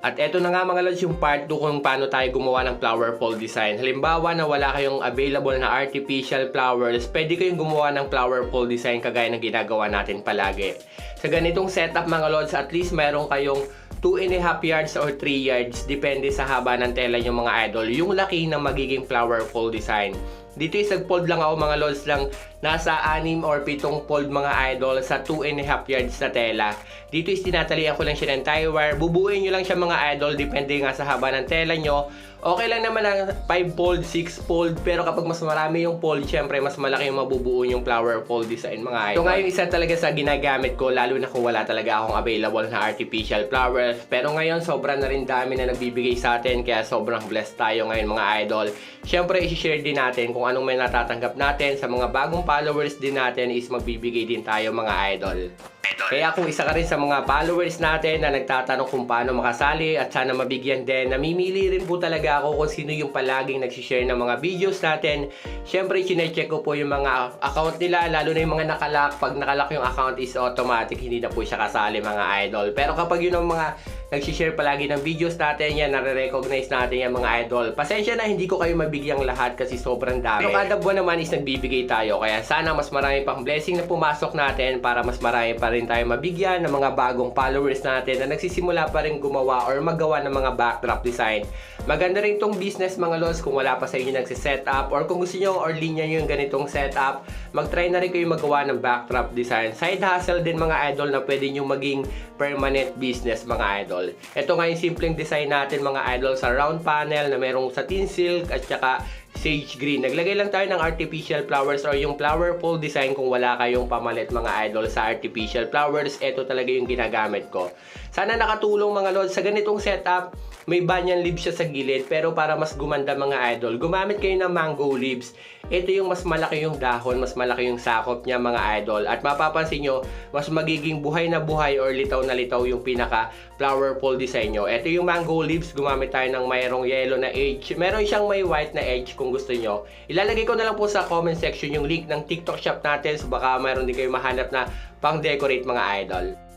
At eto na nga mga lods yung part 2 kung paano tayo gumawa ng flower fold design. Halimbawa na wala kayong available na artificial flowers, pwede kayong gumawa ng flower fold design kagaya ng ginagawa natin palagi. Sa ganitong setup mga lods, at least mayroon kayong 2.5 yards or 3 yards, depende sa haba ng tela nyo mga idol, yung laki ng magiging flower fold design. Dito is nag-fold lang ako mga lods lang nasa 6 or 7 fold mga idol sa 2.5 yards na tela. Dito is tinatalian ko lang siya ng tie wire. Bubuuin nyo lang siya mga idol, depende nga sa haba ng tela nyo. Okay lang naman ang 5 fold, 6 fold, pero kapag mas marami yung fold, syempre mas malaki yung mabubuo yung flower fold design mga idol. Ito nga yung isa talaga sa ginagamit ko, lalo na kung wala talaga akong available na artificial flowers. Pero ngayon sobrang na rin dami na nagbibigay sa atin, kaya sobrang blessed tayo ngayon mga idol. Syempre i-share din natin kung anong may natatanggap natin. Sa mga bagong followers din natin is magbibigay din tayo mga idol. Kaya kung isa ka rin sa mga followers natin na nagtatanong kung paano makasali at sana mabigyan din, namimili rin po talaga ako kung sino yung palaging nagsishare ng mga videos natin. Syempre, chinecheck ko po yung mga account nila, lalo na yung mga nakalock. Pag nakalock yung account is automatic, hindi na po siya kasali mga idol. Pero kapag yun ang mga nagsishare palagi ng videos natin, yan, nare-recognize natin yung mga idol. Pasensya na, hindi ko kayo mabigyang lahat kasi sobrang dami. Pero kada buwan naman is nagbibigay tayo. Kaya sana mas marami pang blessing na pumasok natin para mas marami pa rin tayo mabigyan ng mga bagong followers natin na nagsisimula pa rin gumawa or magawa ng mga backdrop design. Maganda rin tong business mga lods kung wala pa sa inyo nagsisetup or kung gusto nyo or linya nyo yung ganitong setup, mag-try na rin kayo magawa ng backdrop design. Side hustle din mga idol na pwede nyo maging permanent business mga idol. Ito nga yung simpleng design natin mga idol sa round panel na merong satin silk at saka sage green. Naglagay lang tayo ng artificial flowers or yung flower fold design kung wala kayong pamalit mga idol sa artificial flowers. Ito talaga yung ginagamit ko. Sana nakatulong mga lods. Sa ganitong setup, may banyan leaves siya sa gilid, pero para mas gumanda mga idol, gumamit kayo ng mango leaves. Ito yung mas malaki yung dahon, mas malaki yung sakop niya mga idol. At mapapansin nyo, mas magiging buhay na buhay or litaw na litaw yung pinaka flower fold design nyo. Ito yung mango leaves, gumamit tayo ng mayroong yellow na edge. Meron siyang may white na edge kung gusto nyo. Ilalagay ko na lang po sa comment section yung link ng TikTok shop natin, so baka mayroon din kayo mahanap na pang decorate mga idol.